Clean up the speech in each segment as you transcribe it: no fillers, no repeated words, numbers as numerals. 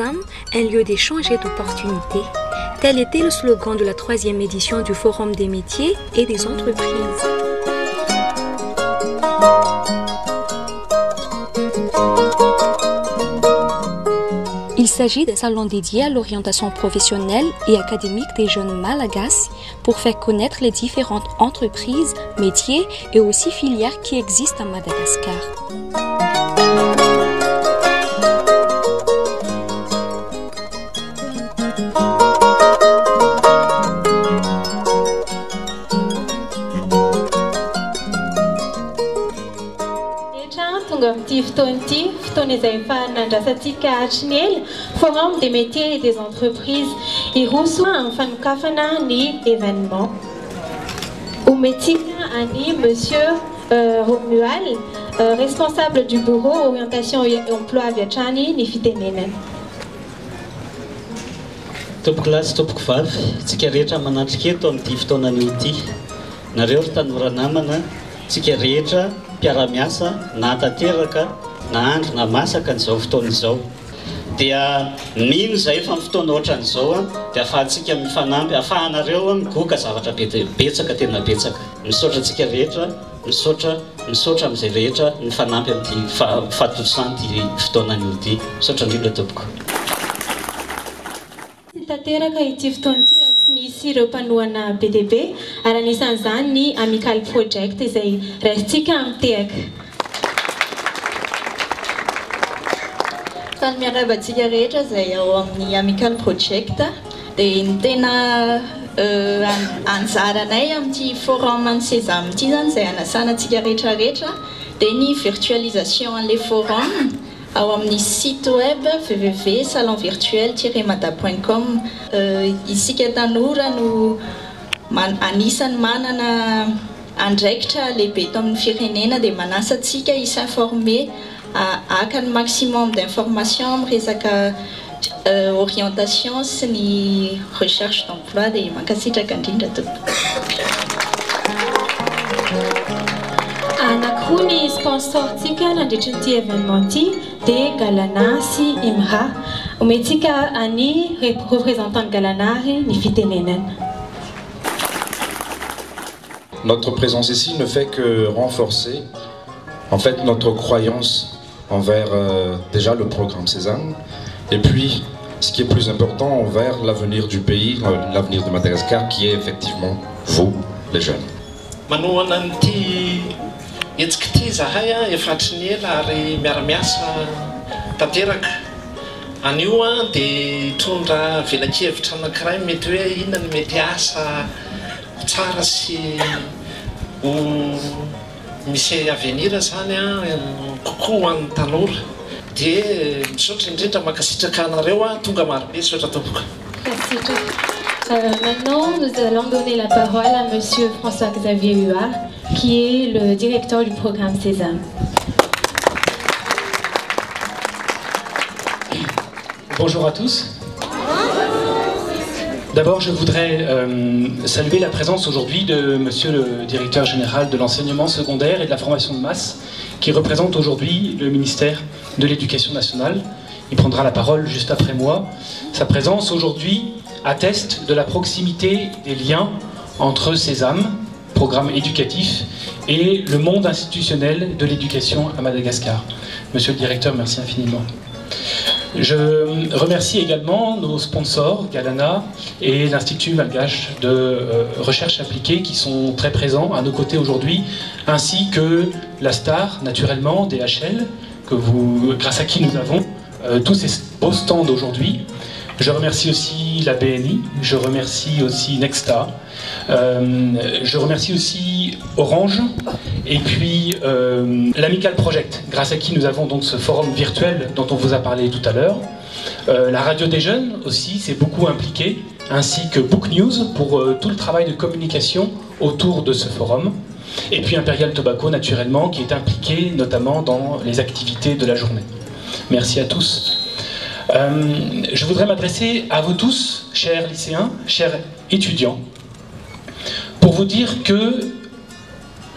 Sésame, un lieu d'échange et d'opportunités. Tel était le slogan de la 3e édition du Forum des métiers et des entreprises. Il s'agit d'un salon dédié à l'orientation professionnelle et académique des jeunes malagasy pour faire connaître les différentes entreprises, métiers et aussi filières qui existent à Madagascar. Forum des métiers et des entreprises et reçoit en fanokafana ni événement. Oumetika Ani, monsieur Romuald, responsable du bureau orientation et emploi Viachani ni fitenenen. Tompoko lahy sy tompoko vavy, tsika rehetra manatrika eto amin'ity fotoanany ity. Nareo ry tanora namana, tsika rehetra mpiara-miasa na tanteraka na andro na masaka n'izao fotoana izao. Dia mino izay efa amin'ny fotoana ohatran'izao dia ahafahantsika mifanampy, ahafahanareo migoaka zavatra betsaka tena betsaka. Misaotra antsika rehetra, misaotra amin'izay rehetra mifanampy amin'ity fahatosany fotoanany ity. Misaotra indrindra tompoko. Tanteraka ity fotoana ity tsy nisy ireo mpanohana BDB ary anisan'izany ny Amical Project izay raisitsika mitehaka. Fa miarabantsika rehetra izay ao amin'ny Amical Project dia ny tena anjaranay amin'ity forum ny Sésame ity zany izay anasanantsika rehetrarehetra dia ny virtualisation an'ilay forum ao amin'ny site web www.salonvirtuel-mada.com. Isika tanora no anisany manana andraikitra lehibe eto amin'ny firenena dia manasa antsika s'informer aka ny maximum d'information amin'ny resaka orientation sy ny recherche d'emploi dia mankasitraka indrindra tompoko. Anankiroa ny sponsortsika nandritra ity événement ity dia Galana sy Imra. Omentsika any représentant Galana ny fitenenen. Notre présence ici ne fait que renforcer en fait notre croyance envers déjà le programme Sésame et puis ce qui est plus important envers l'avenir du pays, l'avenir de Madagascar qui est effectivement vous, les jeunes. Etsika ity zahay efa ny ela ary miara-miasa tanteraka. Anio dia tondra velakevitra anankiray mety hoe inona ny mety asa tsara sy ho misy avenir zany kokoa an'ny tanora. Dia misaotra indrindra mankasitraka anareo tonga marobe misaotra tompoko. Maintenant, nous allons donner la parole à monsieur François-Xavier Huard, qui est le directeur du programme Sésame. Bonjour à tous. D'abord, je voudrais saluer la présence aujourd'hui de monsieur le directeur général de l'enseignement secondaire et de la formation de masse, qui représente aujourd'hui le ministère de l'Éducation nationale. Il prendra la parole juste après moi. Sa présence aujourd'hui atteste de la proximité des liens entre Sésame, programme éducatif, et le monde institutionnel de l'éducation à Madagascar. Monsieur le directeur, merci infiniment. Je remercie également nos sponsors, Galana et l'Institut malgache de recherche appliquée qui sont très présents à nos côtés aujourd'hui, ainsi que la star, naturellement, DHL, grâce à qui nous avons tous ces beaux stands aujourd'hui. Je remercie aussi la BNI, je remercie aussi Nexta, je remercie aussi Orange et puis l'Amical Project, grâce à qui nous avons donc ce forum virtuel dont on vous a parlé tout à l'heure. La Radio des Jeunes aussi s'est beaucoup impliquée, ainsi que Book News pour tout le travail de communication autour de ce forum. Et puis Imperial Tobacco naturellement qui est impliqué notamment dans les activités de la journée. Merci à tous. Je voudrais m'adresser à vous tous, chers lycéens, chers étudiants, pour vous dire que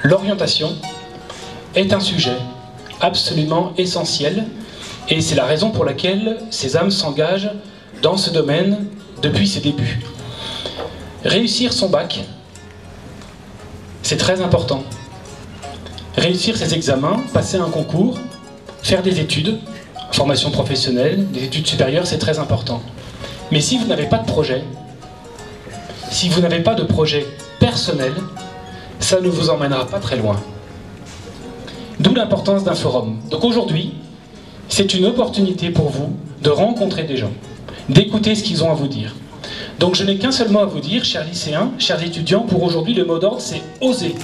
l'orientation est un sujet absolument essentiel Et c'est la raison pour laquelle Sésame s'engage dans ce domaine depuis ses débuts. Réussir son bac, c'est très important. Réussir ses examens, passer un concours, faire des études, formation professionnelle, des études supérieures, c'est très important. Mais si vous n'avez pas de projet, si vous n'avez pas de projet personnel, ça ne vous emmènera pas très loin. D'où l'importance d'un forum. Donc aujourd'hui, c'est une opportunité pour vous de rencontrer des gens, d'écouter ce qu'ils ont à vous dire. Donc je n'ai qu'un seul mot à vous dire, chers lycéens, chers étudiants, pour aujourd'hui le mot d'ordre c'est oser.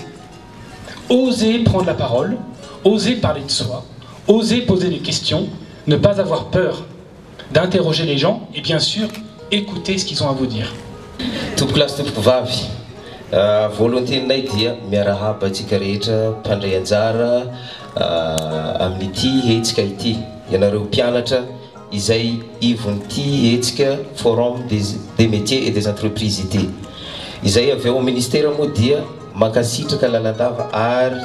Oser prendre la parole, oser parler de soi, oser poser des questions, ne pas avoir peur d'interroger les gens et bien sûr écouter ce qu'ils ont à vous dire. Tompoklasy tompokivavy, volonténay dia miarahaba atsika rehetra mpandray anjara amin'ity hetsika ity. Ianareo mpianatra izay ivon'ity hetsika forum des métiers et des entreprises ity. Izay avy ao ministère moa dia makasitraka lalandava ary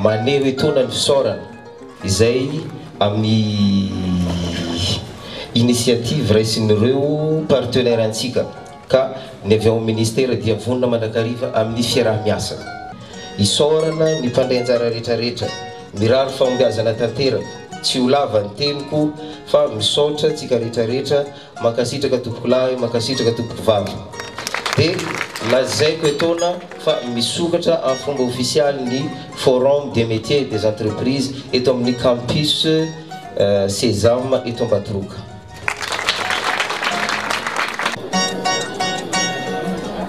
maneho etoana ny fisaorana izay amin'ny initiative raisin'ireo partenaire antsika ka ny avy ao ministère dia vonona mandrakariva amin'ny fiarah-miasa. Isaorana ny mpandray anjara rehetrarehetra, mirary fahombiazana tanteraka, tsy ho lava ny teniko fa misaotra tsika rehetrarehetra makasitraka tompokolahy, makasitraka tompokivavy. Dia lazaiko etoana fa misokatra amin'ny fomba ofisialy ny forum des métiers et des entreprises eto amin'ny campus Sésame eto Ambatoroka.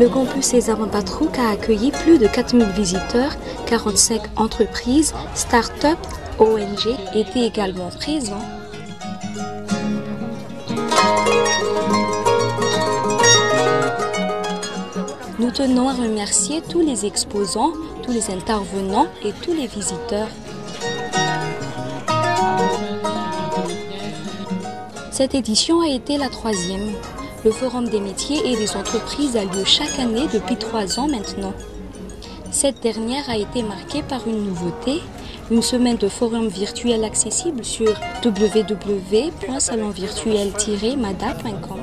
Le campus Sésame Ambatoroka a accueilli plus de 4000 visiteurs, 45 entreprises, start-up, ONG étaient également présents. Nous tenons à remercier tous les exposants, tous les intervenants et tous les visiteurs. Cette édition a été la 3e. Le Forum des métiers et des entreprises a lieu chaque année depuis 3 ans maintenant. Cette dernière a été marquée par une nouveauté, une semaine de forum virtuel accessible sur www.salonvirtuel-mada.com.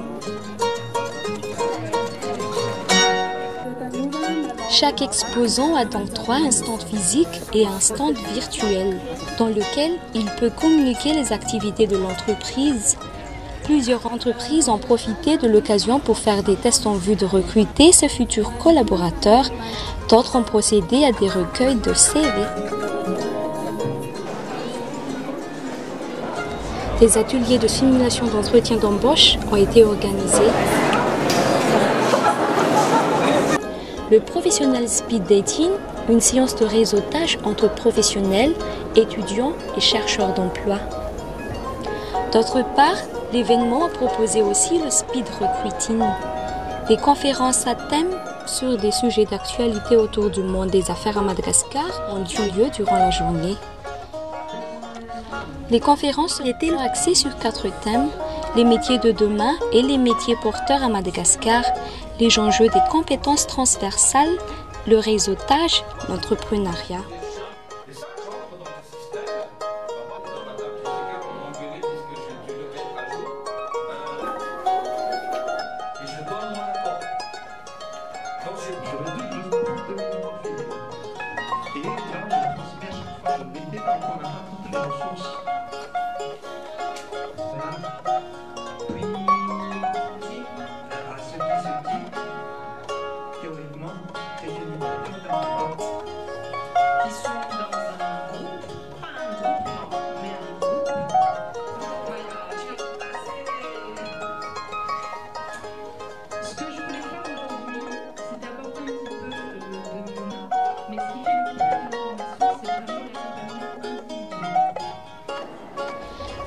Chaque exposant a donc 3 instants physiques et un stand virtuel, dans lequel il peut communiquer les activités de l'entreprise. Plusieurs entreprises ont profité de l'occasion pour faire des tests en vue de recruter ses futurs collaborateurs. D'autres ont procédé à des recueils de CV. Des ateliers de simulation d'entretien d'embauche ont été organisés. Le professionnel speed dating, une séance de réseautage entre professionnels, étudiants et chercheurs d'emploi. D'autre part, l'événement a proposé aussi le speed recruiting. Des conférences à thème sur des sujets d'actualité autour du monde des affaires à Madagascar ont eu lieu durant la journée. Les conférences étaient axées sur 4 thèmes, les métiers de demain et les métiers porteurs à Madagascar, les enjeux des compétences transversales, le réseautage, l'entrepreneuriat.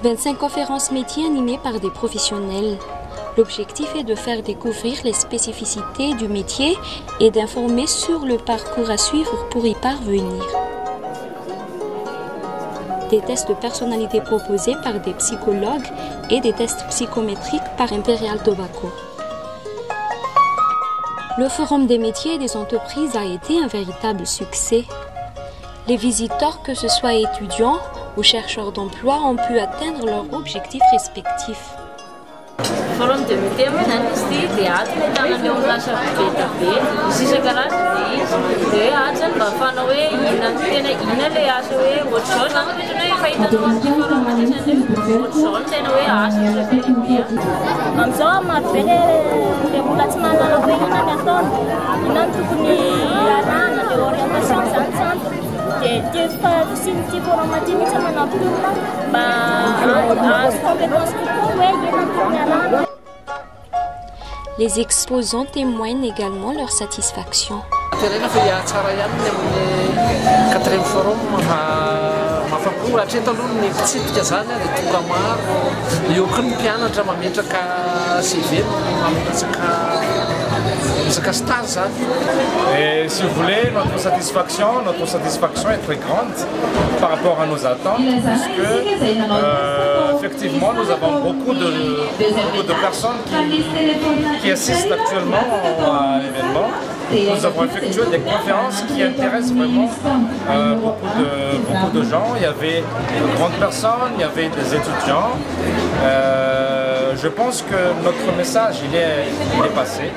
« 25 conférences métiers animées par des professionnels. L'objectif est de faire découvrir les spécificités du métier et d'informer sur le parcours à suivre pour y parvenir. Des tests de personnalité proposés par des psychologues et des tests psychométriques par Imperial Tobacco. Le Forum des métiers et des entreprises a été un véritable succès. Les visiteurs, que ce soit étudiants, où chercheurs d'emploi ont pu atteindre leurs objectifs respectifs. Forum de tema nanti di atin tangan yang rasa beda-beda sisakarazany de atin bafana hoe ina tena ina le asa hoe ohatr'izao zany tena efa hitanao forum atisany ohatr'izao no tena hoe asa bebe am'izao marobe le olona tsy mahalala hoe ina ny ataony ina ny tokony arahana le orientation zany centre de sy ty forum aty mihitsy manampy olona mba azo compétence kokoa hoe ina ny tokony arahana. Les exposants témoignent également leur satisfaction. Quatrième forum mahafapo hatreto aloha ny mpitsidika zany dia tonga maro eo koa ny mpianatra mametraka CV mametraka stage zany. Et si vous voulez, notre satisfaction est très grande par rapport à nos attentes, puisque effectivement nous avons beaucoup de personnes qui assistent actuellement à l'événement. Nous avons effectué des conférences qui intéressent vraiment beaucoup de gens. Il y avait de grandes personnes, il y avait des étudiants. Je pense que notre message il est passé.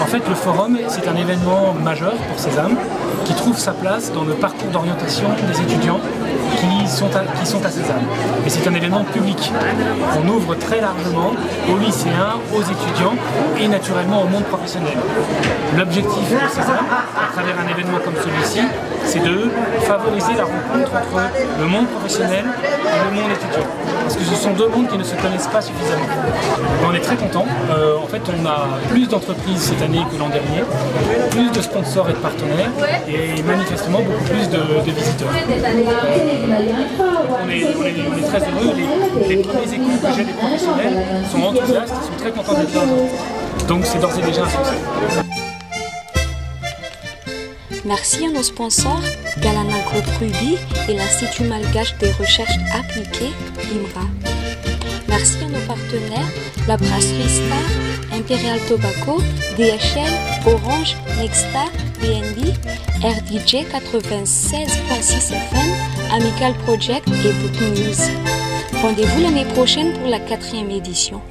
En fait, le forum, c'est un événement majeur pour Sésame qui trouve sa place dans le parcours d'orientation des étudiants qui sont à Sésame. Et c'est un événement public. On ouvre très largement aux lycéens, aux étudiants et naturellement au monde professionnel. L'objectif de Sésame, à travers un événement comme celui-ci, c'est de favoriser la rencontre entre le monde professionnel et le monde étudiant. Parce que ce sont deux mondes qui ne se connaissent pas suffisamment. On est très contents. En fait, on a plus d'entreprises cette année que l'an dernier, plus de sponsors et de partenaires, et manifestement beaucoup plus de visiteurs. On est très heureux. Les premiers échos que j'ai des professionnels sont enthousiastes, ils sont très contents d'être là aujourd'hui. Donc c'est d'ores et déjà un succès. Merci à nos sponsors, Galana Group Ruby et l'Institut Malgache des Recherches Appliquées, IMRA. Merci à nos partenaires, la brasserie Star, Imperial Tobacco, DHL, Orange, Nexta, BNB, RDJ 96.6 FM, Amical Project et Book News. Rendez-vous l'année prochaine pour la 4e édition.